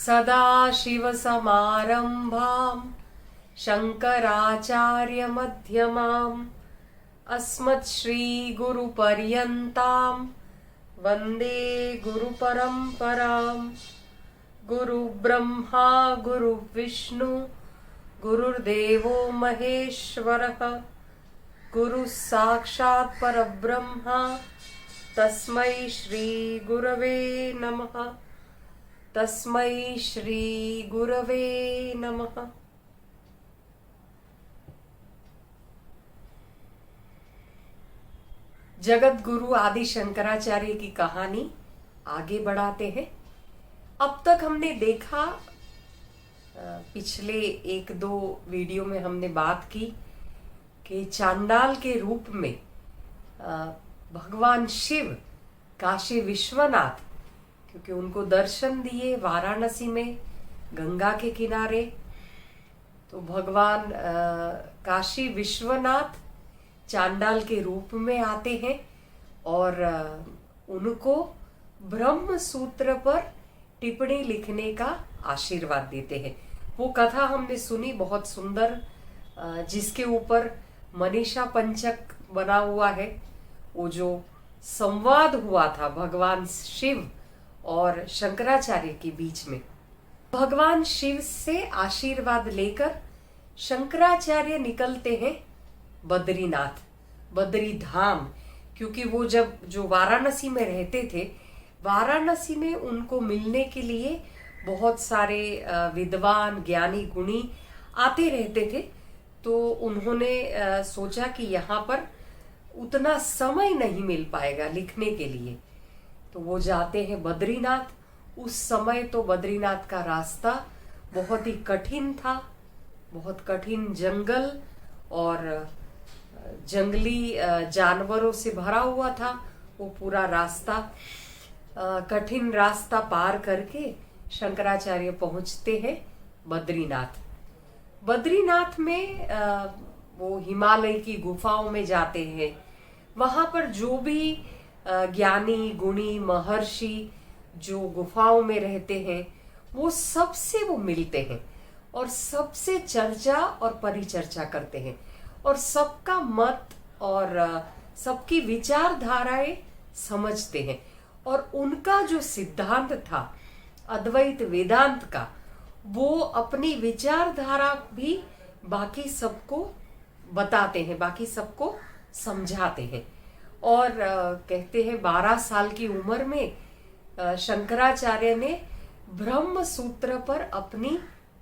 सदाशिवसमारम्भां शङ्कराचार्यमध्यमाम् अस्मत्श्रीगुरुपर्यन्तां वन्दे गुरुपरम्पराम्। गुरुब्रह्मा गुरुविष्णु गुरुर्देवो महेश्वरः गुरुः साक्षात् परब्रह्मा तस्मै श्री गुरवे नमः। तस्मै श्री गुरवे नमः। जगत गुरु आदि शंकराचार्य की कहानी आगे बढ़ाते हैं। अब तक हमने देखा, पिछले एक दो वीडियो में हमने बात की कि चांडाल के रूप में भगवान शिव काशी विश्वनाथ, क्योंकि उनको दर्शन दिए वाराणसी में गंगा के किनारे, तो भगवान काशी विश्वनाथ चांडाल के रूप में आते हैं और उनको ब्रह्म सूत्र पर टिप्पणी लिखने का आशीर्वाद देते हैं। वो कथा हमने सुनी, बहुत सुंदर, जिसके ऊपर मनीषा पंचक बना हुआ है। वो जो संवाद हुआ था भगवान शिव और शंकराचार्य के बीच में, भगवान शिव से आशीर्वाद लेकर शंकराचार्य निकलते हैं बद्रीनाथ, बद्री धाम, क्योंकि वो जब जो वाराणसी में रहते थे, वाराणसी में उनको मिलने के लिए बहुत सारे विद्वान ज्ञानी गुणी आते रहते थे। तो उन्होंने सोचा कि यहाँ पर उतना समय नहीं मिल पाएगा लिखने के लिए, तो वो जाते हैं बद्रीनाथ। उस समय तो बद्रीनाथ का रास्ता बहुत ही कठिन था, बहुत कठिन जंगल और जंगली जानवरों से भरा हुआ था। वो पूरा रास्ता, कठिन रास्ता पार करके शंकराचार्य पहुंचते हैं बद्रीनाथ। बद्रीनाथ में वो हिमालय की गुफाओं में जाते हैं। वहां पर जो भी ज्ञानी गुणी महर्षि जो गुफाओं में रहते हैं, वो सबसे वो मिलते हैं और सबसे चर्चा और परिचर्चा करते हैं और सबका मत और सबकी विचारधाराएं समझते हैं। और उनका जो सिद्धांत था अद्वैत वेदांत का, वो अपनी विचारधारा भी बाकी सबको बताते हैं, बाकी सबको समझाते हैं। और कहते हैं 12 साल की उम्र में शंकराचार्य ने ब्रह्म सूत्र पर अपनी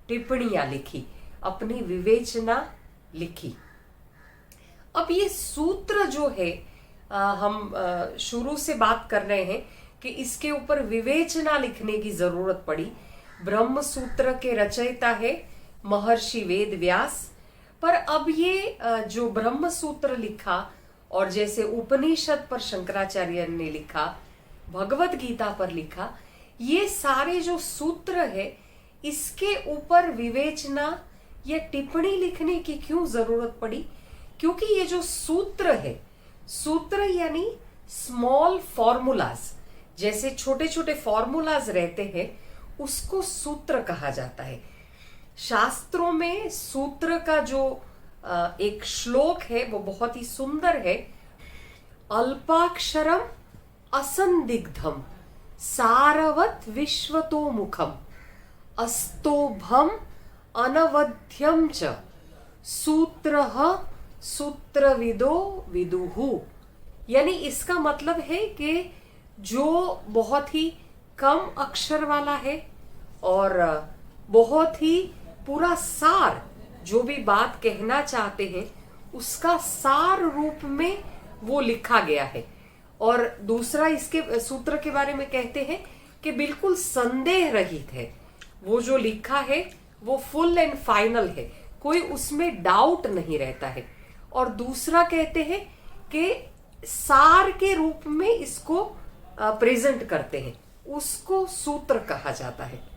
टिप्पणियां लिखी, अपनी विवेचना लिखी। अब ये सूत्र जो है, हम शुरू से बात कर रहे हैं कि इसके ऊपर विवेचना लिखने की जरूरत पड़ी। ब्रह्म सूत्र के रचयिता है महर्षि वेद व्यास, पर अब ये जो ब्रह्म सूत्र लिखा और जैसे उपनिषद पर शंकराचार्य ने लिखा, भगवत गीता पर लिखा, ये सारे जो सूत्र है, इसके ऊपर विवेचना या टिप्पणी लिखने की क्यों जरूरत पड़ी? क्योंकि ये जो सूत्र है, सूत्र यानी स्मॉल फॉर्मूलाज, जैसे छोटे छोटे फॉर्मूलाज रहते हैं, उसको सूत्र कहा जाता है। शास्त्रों में सूत्र का जो एक श्लोक है वो बहुत ही सुंदर है। अल्पाक्षरम असंदिग्धम सारवत विश्वतो मुखम अस्तोभम अनवध्यम च सूत्रः सूत्रविदो विदुहु। यानी इसका मतलब है कि जो बहुत ही कम अक्षर वाला है और बहुत ही पूरा सार, जो भी बात कहना चाहते हैं उसका सार रूप में वो लिखा गया है। और दूसरा, इसके सूत्र के बारे में कहते हैं कि बिल्कुल संदेह रहित है। वो जो लिखा है वो फुल एंड फाइनल है, कोई उसमें डाउट नहीं रहता है। और दूसरा कहते हैं कि सार के रूप में इसको प्रेजेंट करते हैं, उसको सूत्र कहा जाता है।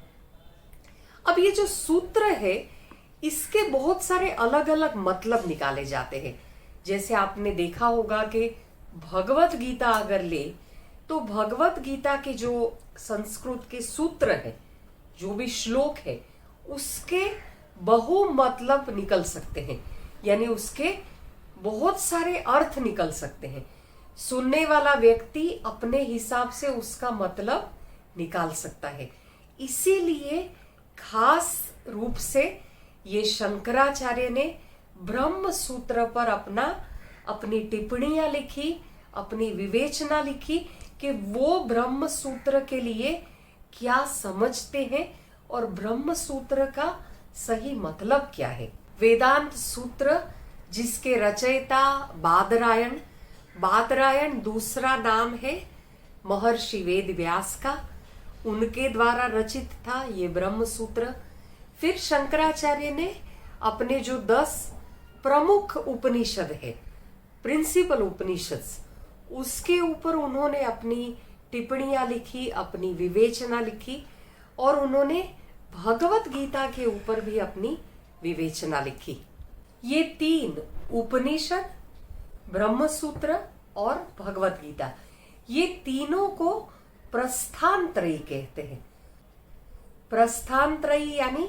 अब ये जो सूत्र है, इसके बहुत सारे अलग अलग मतलब निकाले जाते हैं। जैसे आपने देखा होगा कि भगवत गीता अगर ले तो भगवत गीता के जो संस्कृत के सूत्र है जो भी श्लोक है उसके बहु मतलब निकल सकते हैं, यानी उसके बहुत सारे अर्थ निकल सकते हैं। सुनने वाला व्यक्ति अपने हिसाब से उसका मतलब निकाल सकता है। इसीलिए खास रूप से ये शंकराचार्य ने ब्रह्म सूत्र पर अपनी टिप्पणियां लिखी, अपनी विवेचना लिखी कि वो ब्रह्म सूत्र के लिए क्या समझते हैं और ब्रह्म सूत्र का सही मतलब क्या है। वेदांत सूत्र जिसके रचयिता बादरायण दूसरा नाम है महर्षि वेद व्यास का, उनके द्वारा रचित था ये ब्रह्म सूत्र। फिर शंकराचार्य ने अपने जो 10 प्रमुख उपनिषद है, प्रिंसिपल उपनिषद्स, उसके ऊपर उन्होंने अपनी टिप्पणियां लिखी, अपनी विवेचना लिखी, और उन्होंने भगवत गीता के ऊपर भी अपनी विवेचना लिखी। ये 3 उपनिषद, ब्रह्म सूत्र और भगवत गीता, ये तीनों को प्रस्थानत्रयी कहते हैं। प्रस्थानत्रयी यानी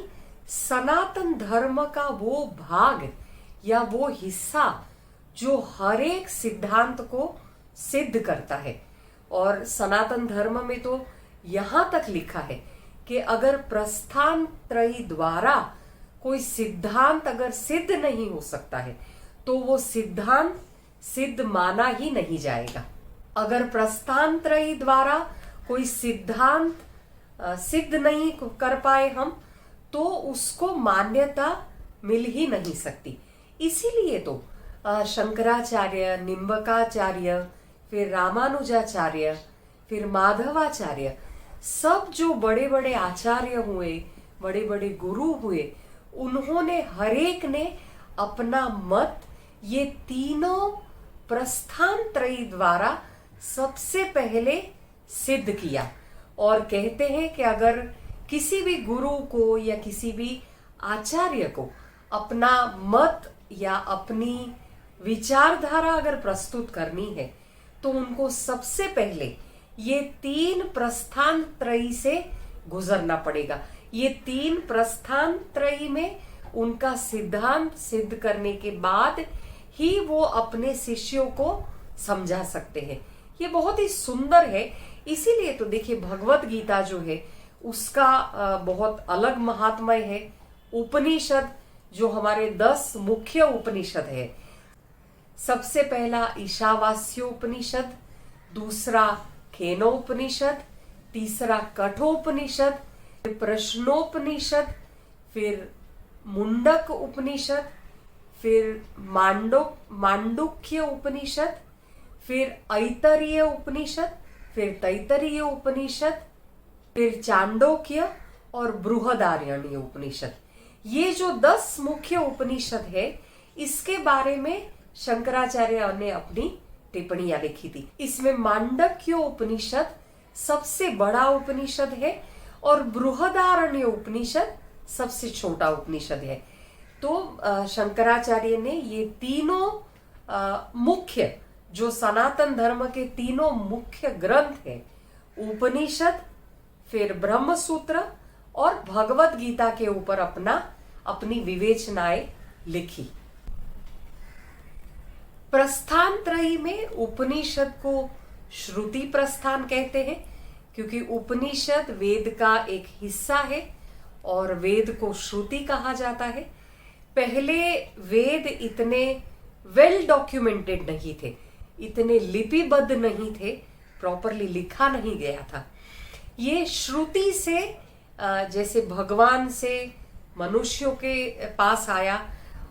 सनातन धर्म का वो भाग या वो हिस्सा जो हर एक सिद्धांत को सिद्ध करता है। और सनातन धर्म में तो यहां तक लिखा है कि अगर प्रस्थानत्रयी द्वारा कोई सिद्धांत अगर सिद्ध नहीं हो सकता है तो वो सिद्धांत सिद्ध माना ही नहीं जाएगा। अगर प्रस्थानत्रयी द्वारा कोई सिद्धांत सिद्ध नहीं कर पाए हम, तो उसको मान्यता मिल ही नहीं सकती। इसीलिए तो शंकराचार्य, निम्बकाचार्य, फिर रामानुजाचार्य, फिर माधवाचार्य, सब जो बड़े बड़े आचार्य हुए, बड़े बड़े गुरु हुए, उन्होंने हरेक ने अपना मत ये तीनों प्रस्थानत्रयी द्वारा सबसे पहले सिद्ध किया। और कहते हैं कि अगर किसी भी गुरु को या किसी भी आचार्य को अपना मत या अपनी विचारधारा अगर प्रस्तुत करनी है तो उनको सबसे पहले ये 3 प्रस्थानत्रयी से गुजरना पड़ेगा। ये 3 प्रस्थानत्रयी में उनका सिद्धांत सिद्ध करने के बाद ही वो अपने शिष्यों को समझा सकते हैं। ये बहुत ही सुंदर है। इसीलिए तो देखिए भगवत गीता जो है उसका बहुत अलग महात्म्य है। उपनिषद जो हमारे 10 मुख्य उपनिषद है, सबसे पहला ईशावास्योपनिषद, दूसरा खेनोपनिषद, तीसरा कठोपनिषद, प्रश्नोपनिषद, फिर मुंडक उपनिषद, फिर मांडुक्य उपनिषद, फिर ऐतरेय उपनिषद, फिर तैतरीय उपनिषद, फिर चांडोक्य और बृहदारण्यक उपनिषद। ये जो 10 मुख्य उपनिषद है, इसके बारे में शंकराचार्य ने अपनी टिप्पणियां लिखी थी। इसमें मांडक्य उपनिषद सबसे बड़ा उपनिषद है और बृहदारण्यक उपनिषद सबसे छोटा उपनिषद है। तो शंकराचार्य ने ये तीनों मुख्य जो सनातन धर्म के तीनों मुख्य ग्रंथ है, उपनिषद, फिर ब्रह्म सूत्र और भगवत गीता के ऊपर अपनी विवेचनाएं लिखी। प्रस्थानत्रयी में उपनिषद को श्रुति प्रस्थान कहते हैं, क्योंकि उपनिषद वेद का एक हिस्सा है और वेद को श्रुति कहा जाता है। पहले वेद इतने वेल डॉक्यूमेंटेड नहीं थे, इतने लिपिबद्ध नहीं थे, प्रॉपरली लिखा नहीं गया था। ये श्रुति से जैसे भगवान से मनुष्यों के पास आया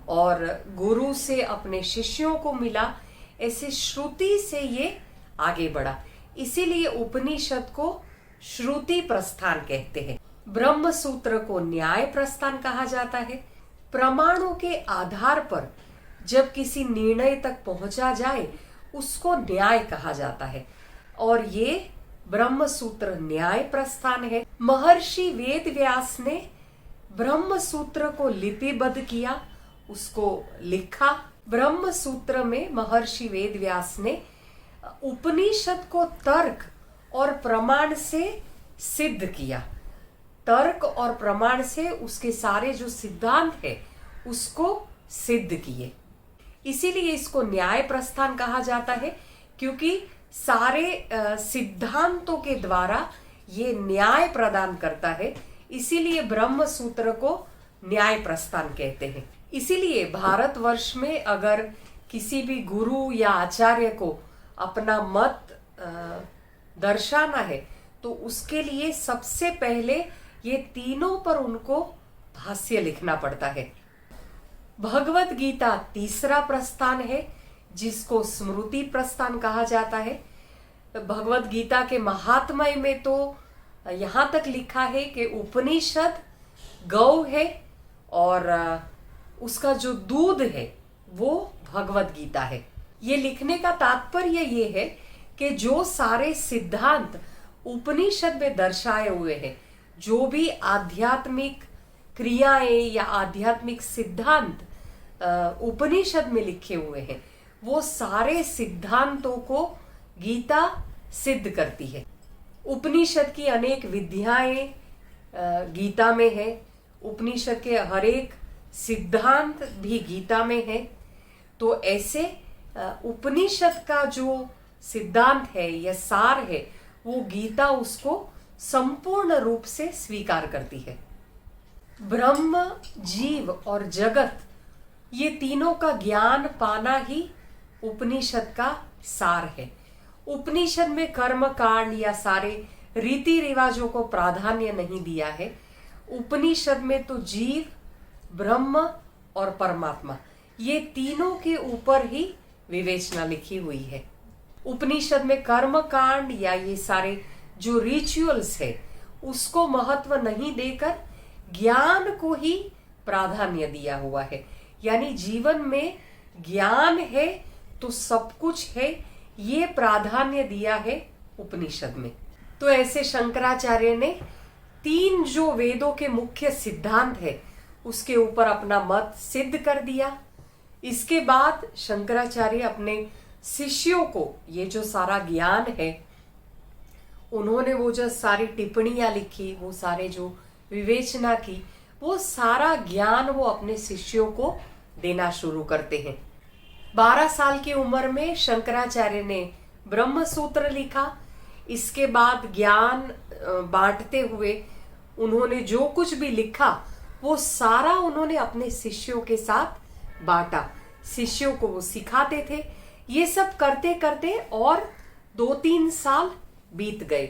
और गुरु से अपने शिष्यों को मिला, ऐसे श्रुति से ये आगे बढ़ा। इसीलिए उपनिषद को श्रुति प्रस्थान कहते हैं। ब्रह्म सूत्र को न्याय प्रस्थान कहा जाता है। प्रमाणों के आधार पर जब किसी निर्णय तक पहुंचा जाए उसको न्याय कहा जाता है, और ये ब्रह्म सूत्र न्याय प्रस्थान है। महर्षि वेद व्यास ने ब्रह्म सूत्र को लिपिबद्ध किया, उसको लिखा। ब्रह्म सूत्र में महर्षि वेद व्यास ने उपनिषद को तर्क और प्रमाण से सिद्ध किया। तर्क और प्रमाण से उसके सारे जो सिद्धांत है उसको सिद्ध किए। इसीलिए इसको न्याय प्रस्थान कहा जाता है, क्योंकि सारे सिद्धांतों के द्वारा ये न्याय प्रदान करता है। इसीलिए ब्रह्म सूत्र को न्याय प्रस्थान कहते हैं। इसीलिए भारतवर्ष में अगर किसी भी गुरु या आचार्य को अपना मत दर्शाना है तो उसके लिए सबसे पहले ये तीनों पर उनको भाष्य लिखना पड़ता है। भगवत गीता तीसरा प्रस्थान है, जिसको स्मृति प्रस्थान कहा जाता है। भगवत गीता के महात्म्य में तो यहाँ तक लिखा है कि उपनिषद गौ है और उसका जो दूध है वो भगवत गीता है। ये लिखने का तात्पर्य ये है कि जो सारे सिद्धांत उपनिषद में दर्शाए हुए हैं, जो भी आध्यात्मिक क्रियाएं या आध्यात्मिक सिद्धांत उपनिषद में लिखे हुए हैं, वो सारे सिद्धांतों को गीता सिद्ध करती है। उपनिषद की अनेक विद्याएं गीता में है। उपनिषद के हर एक सिद्धांत भी गीता में है। तो ऐसे उपनिषद का जो सिद्धांत है या सार है, वो गीता उसको संपूर्ण रूप से स्वीकार करती है। ब्रह्म, जीव और जगत, ये तीनों का ज्ञान पाना ही उपनिषद का सार है। उपनिषद में कर्म कांड या सारे रीति रिवाजों को प्राधान्य नहीं दिया है। उपनिषद में तो जीव, ब्रह्म और परमात्मा, ये तीनों के ऊपर ही विवेचना लिखी हुई है। उपनिषद में कर्म कांड या ये सारे जो रिचुअल्स है उसको महत्व नहीं देकर ज्ञान को ही प्राधान्य दिया हुआ है। यानी जीवन में ज्ञान है तो सब कुछ है, ये प्राधान्य दिया है उपनिषद में। तो ऐसे शंकराचार्य ने तीन जो वेदों के मुख्य सिद्धांत है उसके ऊपर अपना मत सिद्ध कर दिया। इसके बाद शंकराचार्य अपने शिष्यों को ये जो सारा ज्ञान है, उन्होंने वो जो सारी टिप्पणियां लिखी, वो सारे जो विवेचना की, वो सारा ज्ञान वो अपने शिष्यों को देना शुरू करते हैं। 12 साल की उम्र में शंकराचार्य ने ब्रह्म सूत्र लिखा। इसके बाद ज्ञान बांटते हुए उन्होंने जो कुछ भी लिखा वो सारा उन्होंने अपने शिष्यों के साथ बांटा। शिष्यों को वो सिखाते थे। ये सब करते करते और 2-3 साल बीत गए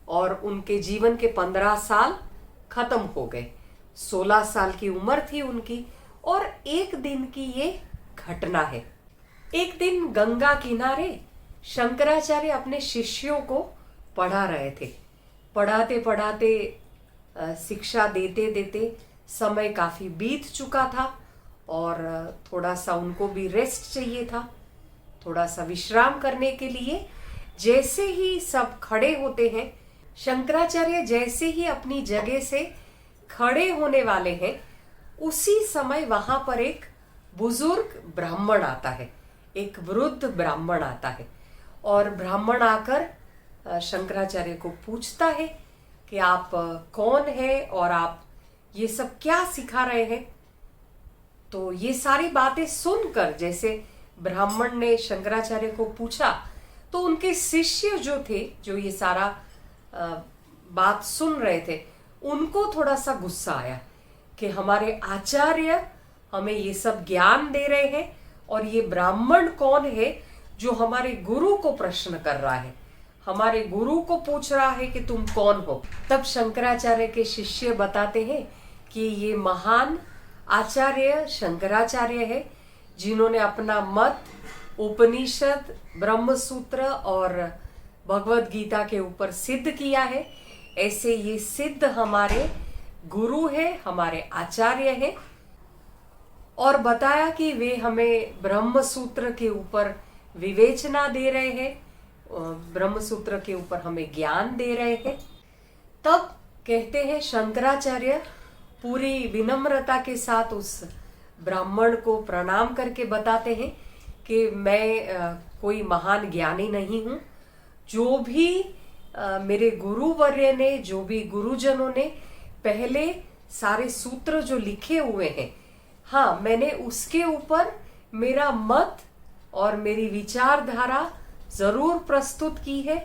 और उनके जीवन के 15 साल खत्म हो गए। 16 साल की उम्र थी उनकी और एक दिन की ये घटना है। एक दिन गंगा किनारे शंकराचार्य अपने शिष्यों को पढ़ा रहे थे। पढ़ाते पढ़ाते शिक्षा देते देते समय काफी बीत चुका था और थोड़ा सा उनको भी रेस्ट चाहिए था, थोड़ा सा विश्राम करने के लिए जैसे ही सब खड़े होते हैं, शंकराचार्य जैसे ही अपनी जगह से खड़े होने वाले हैं, उसी समय वहां पर एक बुजुर्ग ब्राह्मण आता है, एक वृद्ध ब्राह्मण आता है और ब्राह्मण आकर शंकराचार्य को पूछता है कि आप कौन है और आप ये सब क्या सिखा रहे हैं। तो ये सारी बातें सुनकर, जैसे ब्राह्मण ने शंकराचार्य को पूछा, तो उनके शिष्य जो थे, जो ये सारा बात सुन रहे थे, उनको थोड़ा सा गुस्सा आया कि हमारे आचार्य हमें ये सब ज्ञान दे रहे हैं और ये ब्राह्मण कौन है जो हमारे गुरु को प्रश्न कर रहा है, हमारे गुरु को पूछ रहा है कि तुम कौन हो। तब शंकराचार्य के शिष्य बताते हैं कि ये महान आचार्य शंकराचार्य है, जिन्होंने अपना मत उपनिषद, ब्रह्म सूत्र और भगवत गीता के ऊपर सिद्ध किया है। ऐसे ये सिद्ध हमारे गुरु है, हमारे आचार्य है। और बताया कि वे हमें ब्रह्म सूत्र के ऊपर विवेचना दे रहे हैं, ब्रह्म सूत्र के ऊपर हमें ज्ञान दे रहे हैं। तब कहते हैं शंकराचार्य पूरी विनम्रता के साथ उस ब्राह्मण को प्रणाम करके बताते हैं कि मैं कोई महान ज्ञानी नहीं हूँ। जो भी मेरे गुरुवर्य ने, जो भी गुरुजनों ने पहले सारे सूत्र जो लिखे हुए हैं, हाँ, मैंने उसके ऊपर मेरा मत और मेरी विचारधारा जरूर प्रस्तुत की है।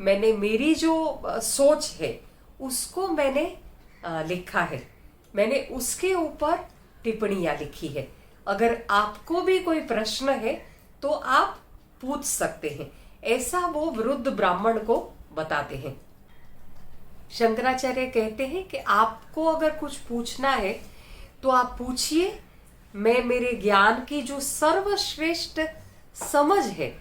मैंने मेरी जो सोच है उसको मैंने लिखा है, मैंने उसके ऊपर टिप्पणियां लिखी है। अगर आपको भी कोई प्रश्न है तो आप पूछ सकते हैं, ऐसा वो वृद्ध ब्राह्मण को बताते हैं। शंकराचार्य कहते हैं कि आपको अगर कुछ पूछना है तो आप पूछिए, मैं मेरे ज्ञान की जो सर्वश्रेष्ठ समझ है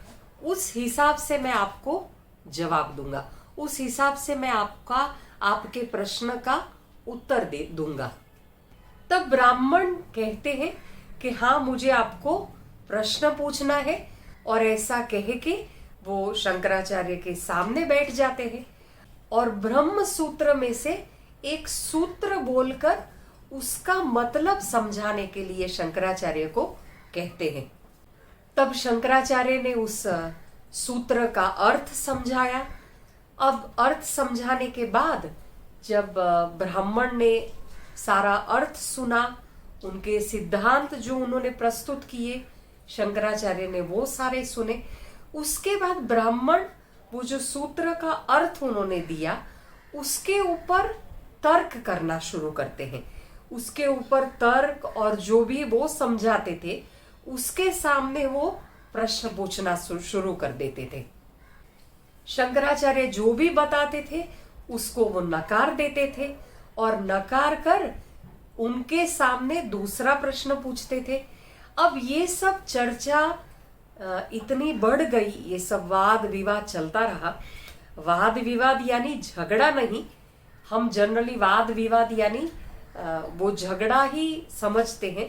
उस हिसाब से मैं आपको जवाब दूंगा, उस हिसाब से मैं आपके प्रश्न का उत्तर दे दूंगा। तब ब्राह्मण कहते हैं कि हाँ, मुझे आपको प्रश्न पूछना है, और ऐसा कह के वो शंकराचार्य के सामने बैठ जाते हैं और ब्रह्म सूत्र में से एक सूत्र बोलकर उसका मतलब समझाने के लिए शंकराचार्य को कहते हैं। तब शंकराचार्य ने उस सूत्र का अर्थ समझाया। अब अर्थ समझाने के बाद जब ब्राह्मण ने सारा अर्थ सुना, उनके सिद्धांत जो उन्होंने प्रस्तुत किए, शंकराचार्य ने वो सारे सुने। उसके बाद ब्राह्मण वो जो सूत्र का अर्थ उन्होंने दिया उसके ऊपर तर्क करना शुरू करते हैं। उसके ऊपर तर्क और जो भी वो समझाते थे उसके सामने वो प्रश्न पूछना शुरू कर देते थे। शंकराचार्य जो भी बताते थे उसको वो नकार देते थे और नकार कर उनके सामने दूसरा प्रश्न पूछते थे। अब ये सब चर्चा इतनी बढ़ गई, ये सब वाद विवाद चलता रहा। वाद विवाद यानी झगड़ा नहीं, हम जनरली वाद विवाद यानी वो झगड़ा ही समझते हैं,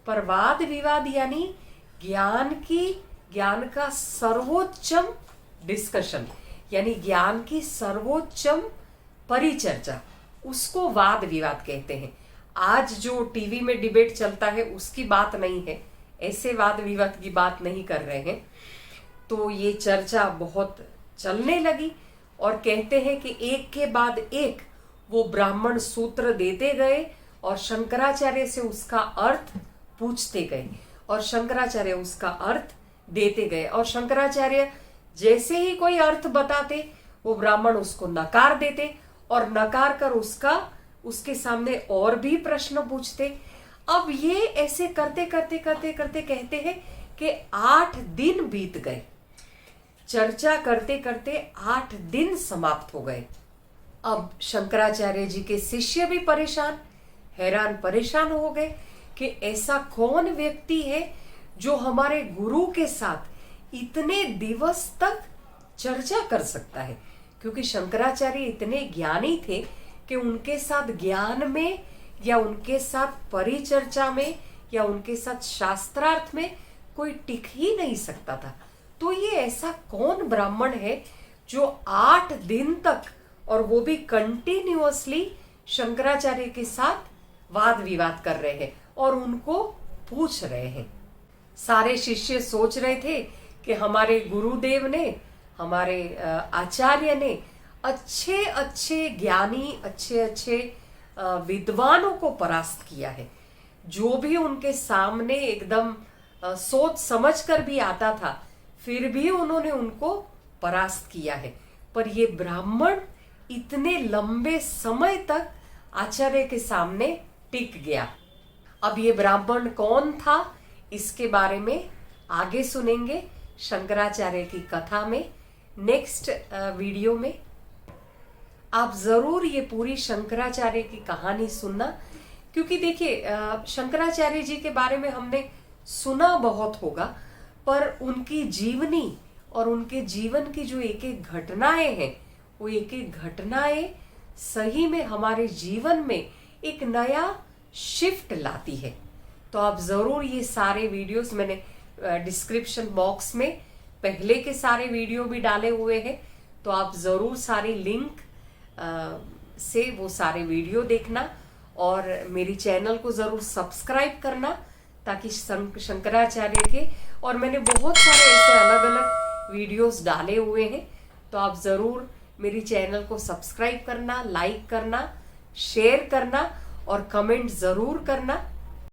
पर वाद विवाद यानी ज्ञान का सर्वोच्चम डिस्कशन, यानी ज्ञान की सर्वोच्चम परिचर्चा, उसको वाद विवाद कहते हैं। आज जो टीवी में डिबेट चलता है उसकी बात नहीं है, ऐसे वाद विवाद की बात नहीं कर रहे हैं। तो ये चर्चा बहुत चलने लगी और कहते हैं कि एक के बाद एक वो ब्राह्मण सूत्र देते गए और शंकराचार्य से उसका अर्थ पूछते गए और शंकराचार्य उसका अर्थ देते गए, और शंकराचार्य जैसे ही कोई अर्थ बताते वो ब्राह्मण उसको नकार देते और नकार कर उसके सामने और भी प्रश्न पूछते। अब ये ऐसे करते करते करते करते कहते हैं कि 8 दिन बीत गए, चर्चा करते करते 8 दिन समाप्त हो गए। अब शंकराचार्य जी के शिष्य भी हैरान परेशान हो गए कि ऐसा कौन व्यक्ति है जो हमारे गुरु के साथ इतने दिवस तक चर्चा कर सकता है, क्योंकि शंकराचार्य इतने ज्ञानी थे कि उनके साथ ज्ञान में या उनके साथ परिचर्चा में या उनके साथ शास्त्रार्थ में कोई टिक ही नहीं सकता था। तो ये ऐसा कौन ब्राह्मण है जो 8 दिन तक, और वो भी कंटिन्यूअसली, शंकराचार्य के साथ वाद विवाद कर रहे हैं और उनको पूछ रहे हैं। सारे शिष्य सोच रहे थे कि हमारे गुरुदेव ने, हमारे आचार्य ने अच्छे अच्छे ज्ञानी, अच्छे अच्छे विद्वानों को परास्त किया है। जो भी उनके सामने एकदम सोच समझ कर भी आता था, फिर भी उन्होंने उनको परास्त किया है। पर ये ब्राह्मण इतने लंबे समय तक आचार्य के सामने टिक गया। अब ये ब्राह्मण कौन था, इसके बारे में आगे सुनेंगे शंकराचार्य की कथा में, नेक्स्ट वीडियो में। आप जरूर ये पूरी शंकराचार्य की कहानी सुनना, क्योंकि देखिए शंकराचार्य जी के बारे में हमने सुना बहुत होगा, पर उनकी जीवनी और उनके जीवन की जो एक एक घटनाएं हैं, वो एक एक घटनाएं सही में हमारे जीवन में एक नया शिफ्ट लाती है। तो आप जरूर ये सारे वीडियोस, मैंने डिस्क्रिप्शन बॉक्स में पहले के सारे वीडियो भी डाले हुए हैं, तो आप जरूर सारी लिंक से वो सारे वीडियो देखना और मेरी चैनल को जरूर सब्सक्राइब करना, ताकि शंकराचार्य के, और मैंने बहुत सारे ऐसे अलग अलग वीडियोस डाले हुए हैं, तो आप जरूर मेरी चैनल को सब्सक्राइब करना, लाइक करना, शेयर करना और कमेंट जरूर करना।